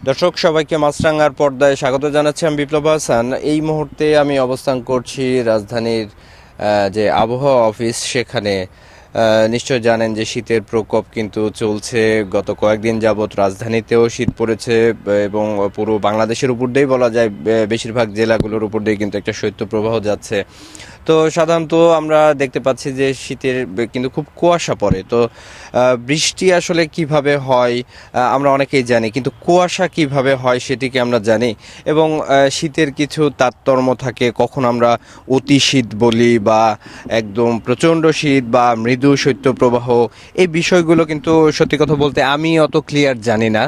দর্শক সবাইকে মাছরাঙার পর্দায় স্বাগত জানাচ্ছি। আমি বিপ্লব হাসান। এই মুহূর্তে আমি অবস্থান করছি রাজধানীর যে আবহাওয়া অফিস সেখানে। নিশ্চয় জানেন যে শীতের প্রকোপ কিন্তু চলছে। গত কয়েকদিন যাবৎ রাজধানীতেও শীত পড়েছে এবং পুরো বাংলাদেশের উপর দিয়েই বলা যায় বেশিরভাগ জেলাগুলোর উপর দিয়ে কিন্তু একটা শৈত্যপ্রবাহ যাচ্ছে। তো সাধারণত আমরা দেখতে পাচ্ছি যে শীতের কিন্তু খুব কুয়াশা পড়ে। তো বৃষ্টি আসলে কিভাবে হয় আমরা অনেকেই জানি, কিন্তু কুয়াশা কিভাবে হয় সেটিকে আমরা জানি। এবং শীতের কিছু তারতম্য থাকে, কখন আমরা অতি শীত বলি বা একদম প্রচণ্ড শীত বা মৃদু শৈত্যপ্রবাহ। এই বিষয়গুলো কিন্তু সত্যি কথা বলতে আমি অত ক্লিয়ার জানি না,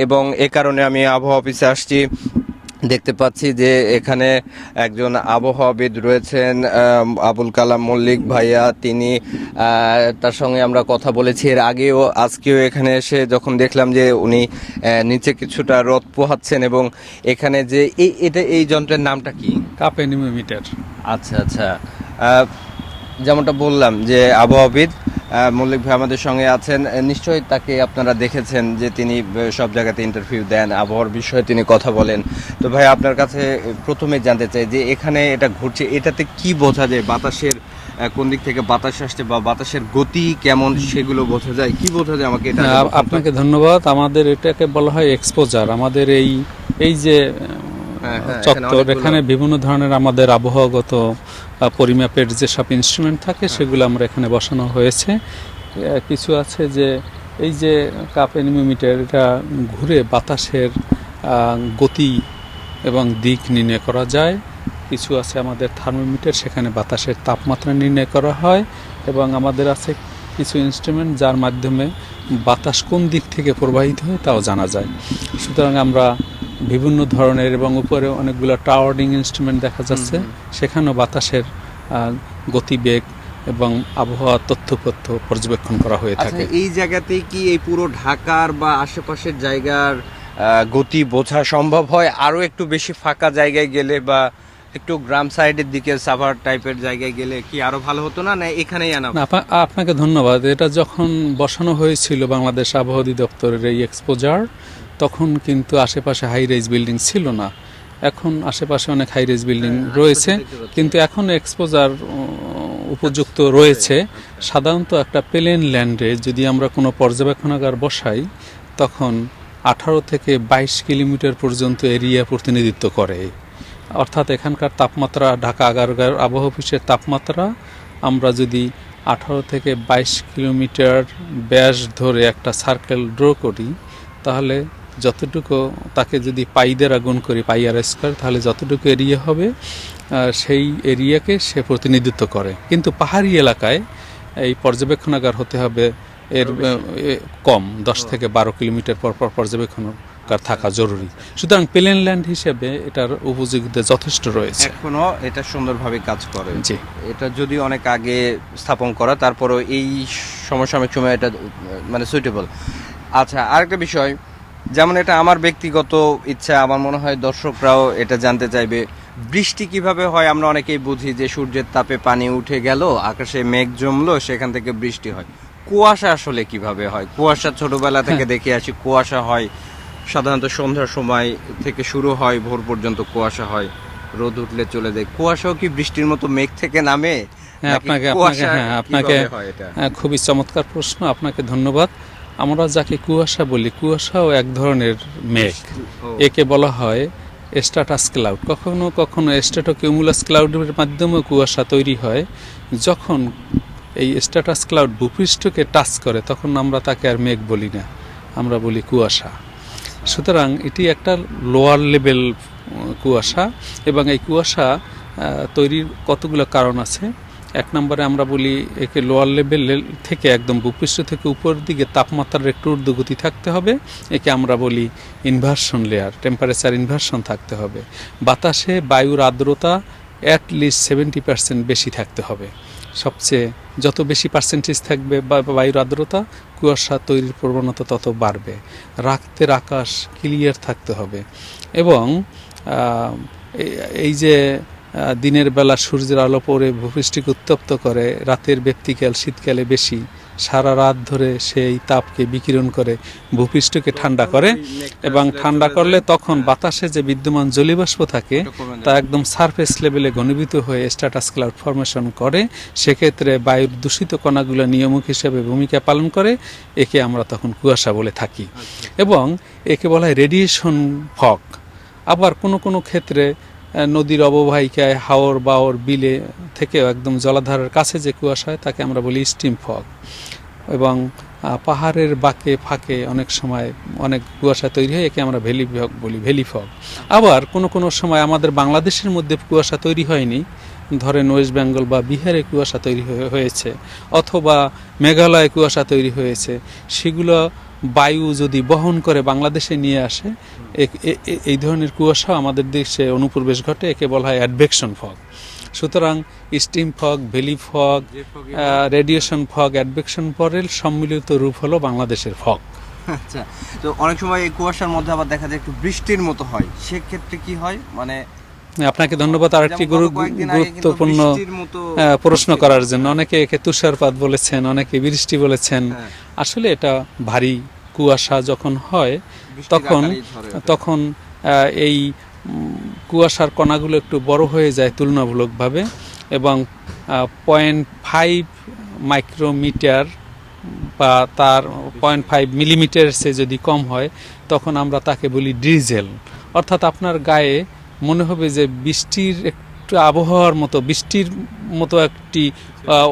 এবং এ কারণে আমি আবহাওয়া অফিসে আসছি। দেখতে পাচ্ছি যে এখানে একজন আবহাওয়াবিদ রয়েছেন, আবুল কালাম মল্লিক ভাইয়া। তিনি তার সঙ্গে আমরা কথা বলেছি এর আগেও, আজকেও এখানে এসে যখন দেখলাম যে উনি নিচে কিছুটা রোদ পোহাচ্ছেন। এবং এখানে যে এই যন্ত্রের নামটা কি? Cup anemometer. আচ্ছা আচ্ছা। যেমনটা বললাম যে আবহাওয়াবিদ মল্লিক ভাই আমাদের সঙ্গে আছেন। নিশ্চয়ই তাকে আপনারা দেখেছেন যে তিনি সব জায়গাতে ইন্টারভিউ দেন, আবহাওয়ার বিষয়ে তিনি কথা বলেন। তো ভাই আপনার কাছে প্রথমে জানতে চাই যে এখানে এটা ঘুরছে, এটাতে কি বোঝা যায়? বাতাসের কোন দিক থেকে বাতাস আসছে বা বাতাসের গতি কেমন সেগুলো বোঝা যায়, কি বোঝা যায় আমাকে এটা? আপনাকে ধন্যবাদ। আমাদের এটাকে বলা হয় এক্সপোজার। আমাদের এই এই যে চত্বর, এখানে বিভিন্ন ধরনের আমাদের আবহাওয়াগত পরিমাপের যেসব ইনস্ট্রুমেন্ট থাকে সেগুলো আমরা এখানে বসানো হয়েছে। কিছু আছে যে এই যে কাপ অ্যানিমোমিটার, এটা ঘুরে বাতাসের গতি এবং দিক নির্ণয় করা যায়। কিছু আছে আমাদের থার্মোমিটার, সেখানে বাতাসের তাপমাত্রা নির্ণয় করা হয়। এবং আমাদের আছে কিছু ইনস্ট্রুমেন্ট যার মাধ্যমে বাতাস কোন দিক থেকে প্রবাহিত হয় তাও জানা যায়। সুতরাং আমরা বিভিন্ন ধরনের, এবং উপরে অনেকগুলো টাওয়ারিং ইনস্ট্রুমেন্ট দেখা যাচ্ছে, সেখানেও বাতাসের গতিবেগ এবং আবহাওয়া তথ্যপত্র পর্যবেক্ষণ করা হয়ে থাকে। এই জায়গাতেই কি এই পুরো ঢাকার বা আশেপাশের জায়গার গতি বোঝা সম্ভব হয়? আরো একটু বেশি ফাঁকা জায়গায় গেলে বা একটু গ্রাম সাইডের দিকে সাভার টাইপের জায়গায় গেলে কি আরো ভালো হতো না? না এখানেই আনা? আপনাকে ধন্যবাদ। এটা যখন বসানো হয়েছিল বাংলাদেশ আবহাওয়া অধিদপ্তরের এই এক্সপোজার, তখন কিন্তু আশেপাশে হাই রাইজ বিল্ডিং ছিল না। এখন আশেপাশে অনেক হাই রাইজ বিল্ডিং রয়েছে, কিন্তু এখন এক্সপোজার উপযুক্ত রয়েছে। সাধারণত একটা প্লেন ল্যান্ডে যদি আমরা কোনো পর্যবেক্ষণাগার বসাই, তখন 18 থেকে 22 কিলোমিটার পর্যন্ত এরিয়া প্রতিনিধিত্ব করে। অর্থাৎ এখানকার তাপমাত্রা, ঢাকা আগারগাঁও আবহাওয়া অফিসের তাপমাত্রা আমরা যদি 18 থেকে 22 কিলোমিটার ব্যাস ধরে একটা সার্কেল ড্র করি, তাহলে যতটুকু তাকে যদি পাই দ্বারা গুণ করি, পাই আর স্কয়ার, তাহলে যতটুকু এরিয়া হবে সেই এরিয়াকে সে প্রতিনিধিত্ব করে। কিন্তু পাহাড়ি এলাকায় এই পর্যবেক্ষণাগার হতে হবে এর কম, 10 থেকে 12 কিলোমিটার পর পর পর্যবেক্ষণাগার থাকা জরুরি। সুতরাং প্লেন ল্যান্ড হিসেবে এটার উপযোগিতা যথেষ্ট রয়েছে, এখনো এটা সুন্দরভাবে কাজ করে। জি, এটা যদি অনেক আগে স্থাপন করা, তারপরও এই সমসাময়িক সময় এটা মানে সুইটেবল। আচ্ছা, আরেকটা বিষয়, যেমন এটা আমার ব্যক্তিগত ইচ্ছা, আমার মনে হয় দর্শকরাও এটা জানতে চাইবে, বৃষ্টি কিভাবে হয়? আমরা অনেকেই বুঝি যে সূর্যের তাপে পানি উঠে গেল, আকাশে মেঘ জমলো, সেখান থেকে বৃষ্টি হয়। কুয়াশা আসলে কিভাবে হয়? কুয়াশা ছোটবেলা থেকে দেখে আসি, কুয়াশা হয় সাধারণত সন্ধ্যার সময় থেকে শুরু হয়, ভোর পর্যন্ত কুয়াশা হয়, রোদ উঠলে চলে যায়। কুয়াশাও কি বৃষ্টির মতো মেঘ থেকে নামে? আপনাকে খুবই চমৎকার প্রশ্ন, আপনাকে ধন্যবাদ। আমরা যাকে কুয়াশা বলি, কুয়াশাও এক ধরনের মেঘ। একে বলা হয় স্ট্র্যাটাস ক্লাউড। কখনো কখনো স্ট্র্যাটোকিউমুলাস ক্লাউডের মাধ্যমে কুয়াশা তৈরি হয়। যখন এই স্ট্র্যাটাস ক্লাউড ভূপৃষ্ঠকে টাচ করে, তখন আমরা তাকে আর মেঘ বলি না, আমরা বলি কুয়াশা। সুতরাং এটি একটা লোয়ার লেভেল কুয়াশা, এবং এই কুয়াশা তৈরির কতগুলো কারণ আছে। এক নম্বরে আমরা বলি একে লোয়ার লেভেল থেকে একদম ভূপৃষ্ঠ থেকে উপরের দিকে তাপমাত্রার একটু ঊর্ধ্বগতি থাকতে হবে। একে আমরা বলি ইনভার্সন লেয়ার, টেম্পারেচার ইনভার্সন থাকতে হবে। বাতাসে বায়ুর আর্দ্রতা অ্যাটলিস্ট 70% বেশি থাকতে হবে। সবচেয়ে যত বেশি পার্সেন্টেজ থাকবে বায়ুর আর্দ্রতা, কুয়াশা তৈরির প্রবণতা তত বাড়বে। রাতের আকাশ ক্লিয়ার থাকতে হবে, এবং এই যে দিনের বেলা সূর্যের আলো পড়ে ভূপৃষ্ঠকে উত্তপ্ত করে, রাতের ব্যক্তিকাল শীতকালে বেশি, সারা রাত ধরে সেই তাপকে বিকিরণ করে ভূপৃষ্ঠকে ঠান্ডা করে, এবং ঠান্ডা করলে তখন বাতাসে যে বিদ্যমান জলীয়বাষ্প থাকে তা একদম সারফেস লেভেলে ঘনীভূত হয়ে স্ট্র্যাটাস ক্লাউড ফরমেশন করে। সেক্ষেত্রে বায়ুর দূষিত কণাগুলো নিয়ামক হিসেবে ভূমিকা পালন করে, একে আমরা তখন কুয়াশা বলে থাকি। এবং একে বলা হয় রেডিয়েশন ফগ। আবার কোনো কোনো ক্ষেত্রে নদীর অববাহিকায় হাওর বাওর বিলে থেকেও একদম জলাধারের কাছে যে কুয়াশা হয় তাকে আমরা বলি স্টিম ফগ। এবং পাহাড়ের বাঁকে ফাঁকে অনেক সময় অনেক কুয়াশা তৈরি হয়, একে আমরা ভ্যালি ফগ বলি, ভ্যালি ফগ। আবার কোনো কোনো সময় আমাদের বাংলাদেশের মধ্যে কুয়াশা তৈরি হয়নি, ধরেন ওয়েস্ট বেঙ্গল বা বিহারে কুয়াশা তৈরি হয়েছে, অথবা মেঘালয়ে কুয়াশা তৈরি হয়েছে, সেগুলো বায়ু যদি বহন করে বাংলাদেশে নিয়ে আসে, এই ধরনের কুয়াশা আমাদের দেশে অনুপ্রবেশ ঘটে, একে বলা হয় অ্যাডভেকশন ফগ। সুতরাং steam fog, valley fog, radiation fog, অ্যাডভেকশন ফগের সম্মিলিত রূপ হলো বাংলাদেশের ফগ। আচ্ছা, তো অনেক সময় এই কুয়াশার মধ্যে আবার দেখা যায় একটু বৃষ্টির মতো হয়, সেক্ষেত্রে কি হয়? মানে আপনাকে ধন্যবাদ আরেকটি গুরুত্বপূর্ণ প্রশ্ন করার জন্য। অনেকে একে তুষারপাত বলেছেন, অনেকে বৃষ্টি বলেছেন। আসলে এটা ভারী কুয়াশা যখন হয় তখন এই কুয়াশার কণাগুলো একটু বড় হয়ে যায় তুলনামূলকভাবে, এবং 0.5 মাইক্রোমিটার বা তার 0.5 মিলিমিটার সে যদি কম হয় তখন আমরা তাকে বলি ড্রিজেল। অর্থাৎ আপনার গায়ে মনে হবে যে বৃষ্টির একটু আবহাওয়ার মতো, বৃষ্টির মতো একটি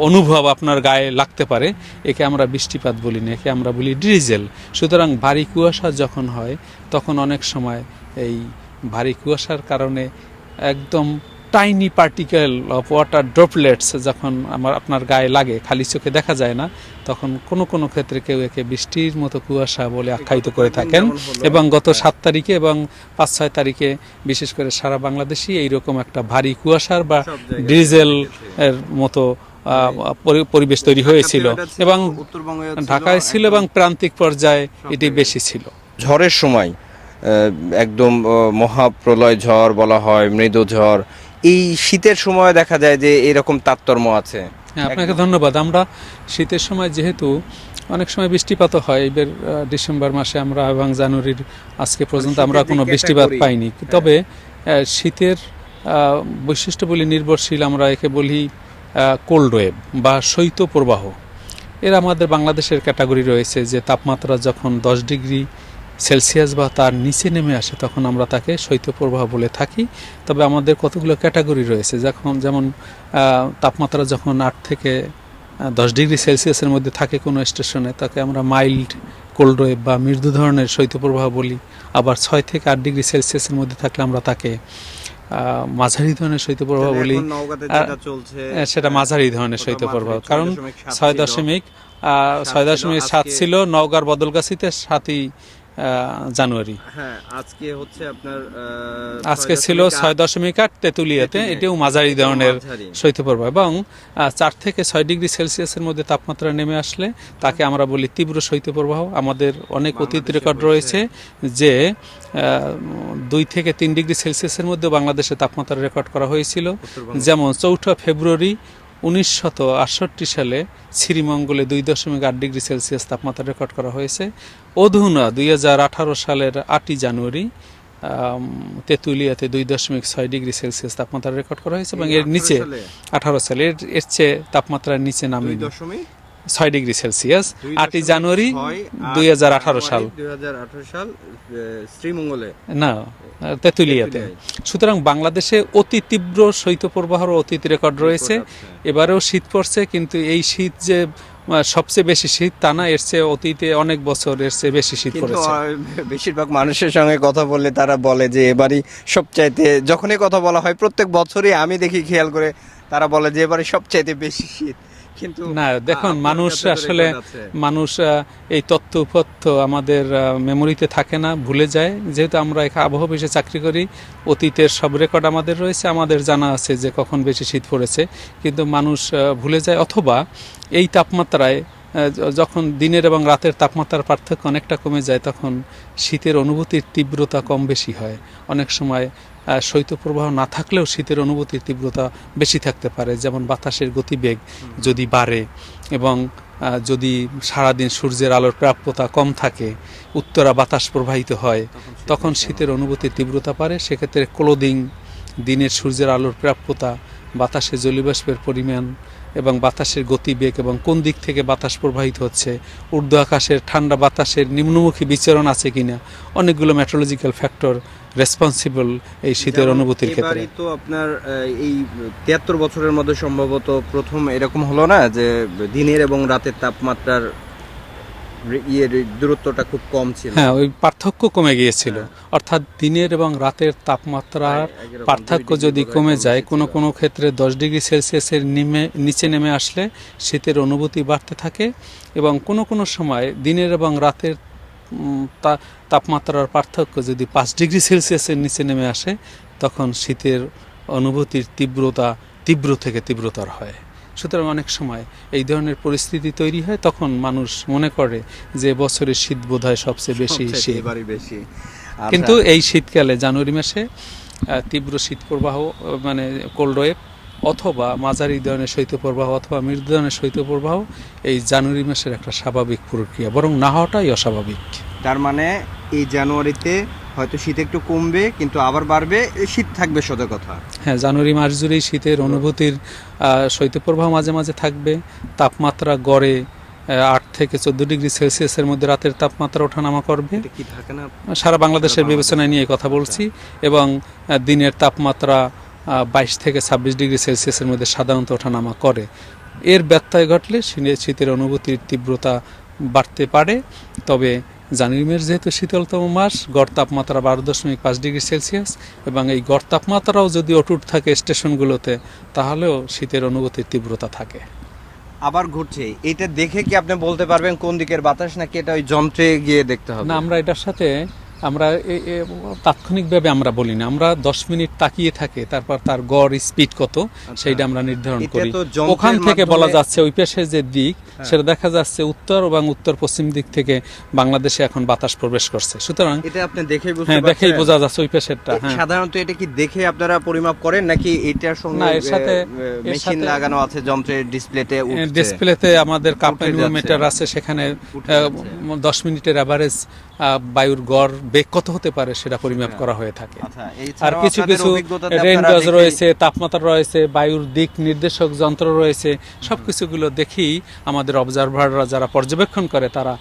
অনুভব আপনার গায়ে লাগতে পারে, একে আমরা বৃষ্টিপাত বলি না, একে আমরা বলি ড্রিজেল। সুতরাং ভারী কুয়াশা যখন হয় তখন অনেক সময় এই ভারী কুয়াশার কারণে একদম tiny particle of water droplets যখন আপনার গায়ে লাগে, খালি চোখে দেখা যায় না, তখন কোনো কোনো ক্ষেত্রে কেউ একে বৃষ্টির মতো কুয়াশা বলে আখ্যায়িত করে থাকেন। এবং গত 7 তারিখে এবং 5-6 তারিখে বিশেষ করে সারা বাংলাদেশই এইরকম একটা ভারী কুয়াশার বা ডিজেল এর মতো পরিবেশ তৈরি হয়েছিল, এবং ঢাকায় ছিল এবং প্রান্তিক পর্যায়ে এটি বেশি ছিল। ঝড়ের সময় একদম মহাপ্রলয় ঝড় বলা হয়, মৃদু ঝড়, এই শীতের সময় দেখা যায় যে এরকম তারতম্য আছে। হ্যাঁ, আপনাকে ধন্যবাদ। আমরা শীতের সময় যেহেতু অনেক সময় বৃষ্টিপাত হয়, এবার ডিসেম্বর মাসে আমরা এবং জানুয়ারির আজকে পর্যন্ত আমরা কোনো বৃষ্টিপাত পাইনি, তবে শীতের বৈশিষ্ট্য বলি নির্ভরশীল আমরা একে বলি কোল্ড ওয়েভ বা শৈত্য প্রবাহ। এর আমাদের বাংলাদেশের ক্যাটাগরি রয়েছে যে তাপমাত্রা যখন 10 ডিগ্রি সেলসিয়াস বা তার নিচে নেমে আসে তখন আমরা তাকে শৈত্যপ্রবাহ বলে থাকি। তবে আমাদের কতগুলো ক্যাটাগরি রয়েছে, যেমন তাপমাত্রা যখন 8 থেকে 10 ডিগ্রি সেলসিয়াসের মধ্যে থাকে কোনো স্টেশনে, তাকে আমরা মাইল্ড কোল্ড ওয়েভ বা মৃদু ধরনের শৈত্যপ্রবাহ বলি। আবার 6 থেকে 8 ডিগ্রি সেলসিয়াসের মধ্যে থাকলে আমরা তাকে মাঝারি ধরনের শৈত্যপ্রবাহ বলি। সেটা মাঝারি ধরনের শৈত্যপ্রবাহ, কারণ 6.7 ছিল নওগাঁর বদলগাছিতে 7ই জানুয়ারি। হ্যাঁ, আজকে হচ্ছে আপনার আজকে ছিল 6.8 তেঁতুলিয়াতে, এটাও মাঝারি ধরনের শৈত্যপ্রবাহ। এবং 4 থেকে 6 ডিগ্রি সেলসিয়াসের মধ্যে তাপমাত্রা নেমে আসলে তাকে আমরা বলি তীব্র শৈত্যপ্রবাহ। আমাদের অনেক অতীত রেকর্ড রয়েছে যে 2 থেকে 3 ডিগ্রি সেলসিয়াসের মধ্যে বাংলাদেশে তাপমাত্রা রেকর্ড করা হয়েছিল। যেমন 4 ফেব্রুয়ারি 1968 সালে শ্রীমঙ্গলে 2.8 ডিগ্রি সেলসিয়াস তাপমাত্রা রেকর্ড করা হয়েছে। অধুনা 2018 সালের 8ই জানুয়ারি তেঁতুলিয়াতে 2.6 ডিগ্রি সেলসিয়াস তাপমাত্রা রেকর্ড করা হয়েছে, এবং এর নিচে 18 সালে এর চেয়ে তাপমাত্রার নিচে নামি 6 ডিগ্রি সেলসিয়াস 8ই জানুয়ারি 2018 সাল শ্রীমঙ্গলে না তেঁতুলিয়াতে। সুতরাং বাংলাদেশে অতি তীব্র শৈত্যপ্রবাহের অতীত রেকর্ড রয়েছে। এবারেও শীত পড়ছে, কিন্তু এই শীত যে সবচেয়ে বেশি শীত তা না, এর চেয়ে অতীতে অনেক বছর এর চেয়ে বেশি শীত পড়েছে। বেশিরভাগ মানুষের সঙ্গে কথা বললে তারা বলে যে এবারই সবচাইতে, যখনই কথা বলা হয় প্রত্যেক বছরই আমি দেখি খেয়াল করে তারা বলে যে এবারই সবচাইতে বেশি শীত। কিন্তু না, দেখুন, মানুষ এই তথ্য উপত্য আমাদের মেমোরিতে থাকে না, ভুলে যায়। যেহেতু আমরা এখানে আবহাওয়া অফিসে চাকরি করি, অতীতের সব রেকর্ড আমাদের রয়েছে, আমাদের জানা আছে যে কখন বেশি শীত পড়েছে, কিন্তু মানুষ ভুলে যায়। অথবা এই তাপমাত্রায় যখন দিনের এবং রাতের তাপমাত্রার পার্থক্য অনেকটা কমে যায়, তখন শীতের অনুভূতির তীব্রতা কম বেশি হয়। অনেক সময় শৈত্যপ্রবাহ না থাকলেও শীতের অনুভূতির তীব্রতা বেশি থাকতে পারে, যেমন বাতাসের গতিবেগ যদি বাড়ে এবং যদি সারাদিন সূর্যের আলোর প্রাপ্যতা কম থাকে, উত্তরা বাতাস প্রবাহিত হয়, তখন শীতের অনুভূতির তীব্রতা বাড়ে। সেক্ষেত্রে ক্লোদিং, দিনের সূর্যের আলোর প্রাপ্যতা, বাতাসে জলীয়বাষ্পের পরিমাণ এবং বাতাসের গতিবেগ এবং কোন দিক থেকে বাতাস প্রবাহিত হচ্ছে, ঊর্ধ্ব আকাশের ঠান্ডা বাতাসের নিম্নমুখী বিচরণ আছে কিনা, অনেকগুলো মেট্রোলজিক্যাল ফ্যাক্টর রেসপন্সিবল এই শীতের অনুভূতির ক্ষেত্রে। এবারই তো আপনার এই 73 বছরের মধ্যে সম্ভবত প্রথম এরকম হলো না যে দিনের এবং রাতের তাপমাত্রার দূরত্বটা খুব কম ছিল। হ্যাঁ, ওই পার্থক্য কমে গিয়েছিল। অর্থাৎ দিনের এবং রাতের তাপমাত্রার পার্থক্য যদি কমে যায়, কোনো কোনো ক্ষেত্রে 10 ডিগ্রি সেলসিয়াসের নিচে নেমে আসলে শীতের অনুভূতি বাড়তে থাকে, এবং কোনো কোনো সময় দিনের এবং রাতের তাপমাত্রার পার্থক্য যদি 5 ডিগ্রি সেলসিয়াসের নিচে নেমে আসে, তখন শীতের অনুভূতির তীব্রতা তীব্র থেকে তীব্রতর হয়। সুতরাং অনেক সময় এই ধরনের পরিস্থিতি তৈরি হয়, তখন মানুষ মনে করে যে বছরের শীত বোধহয় সবচেয়ে বেশি শীত। কিন্তু এই শীতকালে জানুয়ারি মাসে তীব্র শীত প্রবাহ, মানে কোল্ড ওয়েভ, অথবা মাঝারি ধরনের শৈত্যপ্রবাহ অথবা মৃদু ধরনের শৈত্যপ্রবাহ এই জানুয়ারি মাসের একটা স্বাভাবিক প্রক্রিয়া, বরং না হওয়াটাই অস্বাভাবিক। তার মানে এই জানুয়ারিতে হয়তো শীত একটু কমবে, কিন্তু আবার বাড়বে, শীত থাকবে সোজা কথা। হ্যাঁ, জানুয়ারি মাস জুড়েই শীতের অনুভূতির শৈত্যপ্রবাহ মাঝে মাঝে থাকবে। তাপমাত্রা গড়ে 8 থেকে 14 ডিগ্রি সেলসিয়াসের মধ্যে রাতের তাপমাত্রা ওঠানামা করবে। সারা বাংলাদেশের বিবেচনায় নিয়ে কথা বলছি। এবং দিনের তাপমাত্রা 22 থেকে 26 ডিগ্রি সেলসিয়াসের মধ্যে সাধারণত ওঠানামা করে। এর ব্যত্যয় ঘটলে শীতের অনুভূতির তীব্রতা বাড়তে পারে। তবে জানুয়ারি মাস যেহেতু শীতলতম মাস, গড় তাপমাত্রা 12.5 ডিগ্রি সেলসিয়াস, এবং এই গড় তাপমাত্রাও যদি অটুট থাকে স্টেশনগুলোতে, তাহলেও শীতের অনুভূতির তীব্রতা থাকে। আবার ঘুরছে, এটা দেখে কি আপনি বলতে পারবেন কোন দিকের বাতাস, নাকি এটা ওই যন্ত্রে গিয়ে দেখতে হবে? না, আমরা এটার সাথে তাৎক্ষণিকভাবে আমরা বলি না, আমরা 10 মিনিট তাকিয়ে থাকে, তারপর তার গড় স্পিড কত সেইটা আমরা নির্ধারণ করি। ওখান থেকে বলা যাচ্ছে ওই পাশে যে দিক, সেটা দেখা যাচ্ছে উত্তর এবং উত্তর পশ্চিম দিক থেকে বাংলাদেশে এখন বাতাস প্রবেশ করছে। সুতরাং এটা আপনি দেখেই বুঝতে পারছেন। দেখেই বোঝা যাচ্ছে ওই পাশেরটা। সাধারণত এটা কি দেখে আপনারা পরিমাপ করেন, নাকি এটার সঙ্গে এর সাথে মেশিন লাগানো আছে, যন্ত্রের ডিসপ্লেতে আমাদের কার্বোমিটার আছে, সেখানে 10 মিনিটের এভারেজ বায়ুর গড় বেগ কত হতে পারে সেটা পরিমাপ করা হয়ে থাকে। আর কিছু কিছু রেইন গজ রয়েছে, তাপমাত্রা রয়েছে, বায়ুর দিক নির্দেশক যন্ত্র রয়েছে, সবকিছুগুলো দেখেই আমাদের অবজারভাররা যারা পর্যবেক্ষণ করে, তারা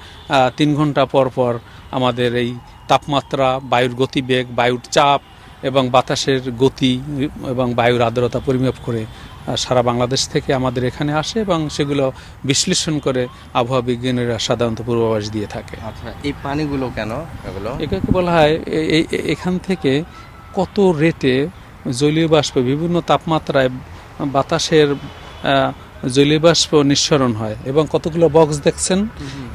3 ঘন্টা পর পর আমাদের এই তাপমাত্রা, বায়ুর গতিবেগ, বায়ুর চাপ এবং বাতাসের গতি এবং বায়ুর আর্দ্রতা পরিমাপ করে সারা বাংলাদেশ থেকে আমাদের এখানে আসে, এবং সেগুলো বিশ্লেষণ করে আবহাওয়া বিজ্ঞানীরা সাধারণত পূর্বাভাস দিয়ে থাকে। আচ্ছা, এই পানিগুলো কেন এগুলো? এটাকে বলা হয় এখান থেকে কত রেটে জলীয় বাষ্প বিভিন্ন তাপমাত্রায় বাতাসের জলীয় বাষ্প নিঃসরণ হয়, এবং কতগুলো বক্স দেখছেন,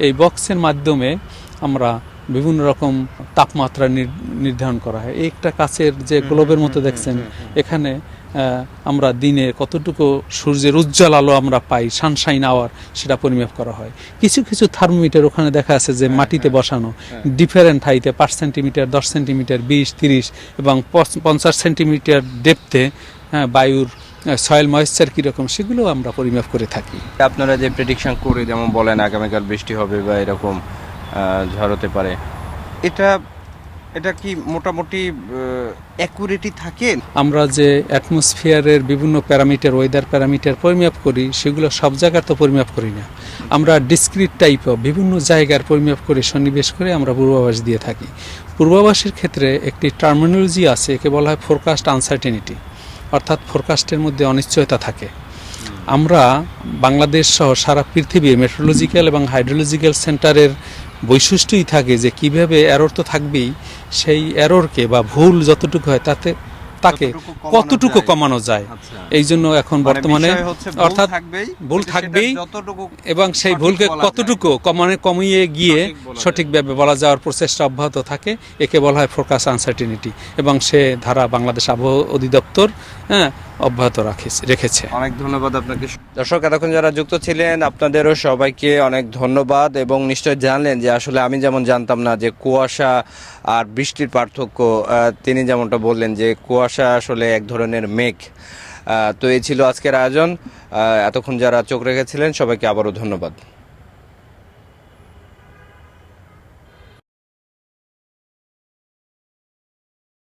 এই বক্সের মাধ্যমে আমরা বিভিন্ন রকম তাপমাত্রা নির্ধারণ করা হয়। এই একটা কাচের যে গ্লোবের মতো দেখছেন, এখানে আমরা দিনে কতটুকু সূর্যের উজ্জ্বল আলো আমরা পাই, সানশাইন আওয়ার, সেটা পরিমাপ করা হয়। কিছু কিছু থার্মোমিটার ওখানে দেখা আছে যে মাটিতে বসানো, ডিফারেন্ট হাইটে 5 সেন্টিমিটার, 10 সেন্টিমিটার, 20, 30 এবং 50 সেন্টিমিটার ডেপথে বায়ুর সয়েল ময়েশ্চার কীরকম, সেগুলো আমরা পরিমাপ করে থাকি। আপনারা যে প্রেডিকশন করে যেমন বলেন আগামীকাল বৃষ্টি হবে বা এরকম ঝড় হতে পারে, এটা কি মোটামুটি অ্যাকুরেটই থাকে? আমরা যে অ্যাটমসফিয়ারের বিভিন্ন প্যারামিটার, ওয়েদার প্যারামিটার পরিমাপ করি, সেগুলো সব জায়গার তো পরিমাপ করি না। আমরা ডিসক্রিট টাইপ অফ বিভিন্ন জায়গার পরিমাপ করে সন্নিবেশ করে আমরা পূর্বাভাস দিয়ে থাকি। পূর্বাভাসের ক্ষেত্রে একটি টার্মিনোলজি আছে, একে বলা হয় ফোরকাস্ট আনসার্টেনিটি, অর্থাৎ ফোরকাস্টের মধ্যে অনিশ্চয়তা থাকে। আমরা বাংলাদেশ সহ সারা পৃথিবী মেট্রোলজিক্যাল এবং হাইড্রোলজিক্যাল সেন্টারের বৈশিষ্ট্যই থাকে যে কিভাবে এরর তো থাকবেই, সেই এররকে বা ভুল যতটুকু হয় তাকে কতটুকু কমানো যায়। এই জন্য এখন বর্তমানে অর্থাৎ ভুল থাকবেই, এবং সেই ভুলকে কতটুকু কমিয়ে গিয়ে সঠিকভাবে বলা যাওয়ার প্রচেষ্টা অব্যাহত থাকে, একে বলা হয় ফোরকাস্ট আনসার্টেনিটি, এবং সে ধারা বাংলাদেশ আবহাওয়া অধিদপ্তর অব্যাহত রেখেছে। অনেক ধন্যবাদ আপনাকে। দর্শক, এতক্ষণ যারা যুক্ত ছিলেন আপনাদেরও সবাইকে অনেক ধন্যবাদ, এবং নিশ্চয় জানলেন যে আসলে আমি যেমন জানতাম না যে কুয়াশা আর বৃষ্টির পার্থক্য, তিনি যেমনটা বললেন যে কুয়াশা আসলে এক ধরনের মেঘ। তো এই ছিল আজকের আয়োজন। এতক্ষণ যারা চোখ রেখেছিলেন সবাইকে আবারও ধন্যবাদ।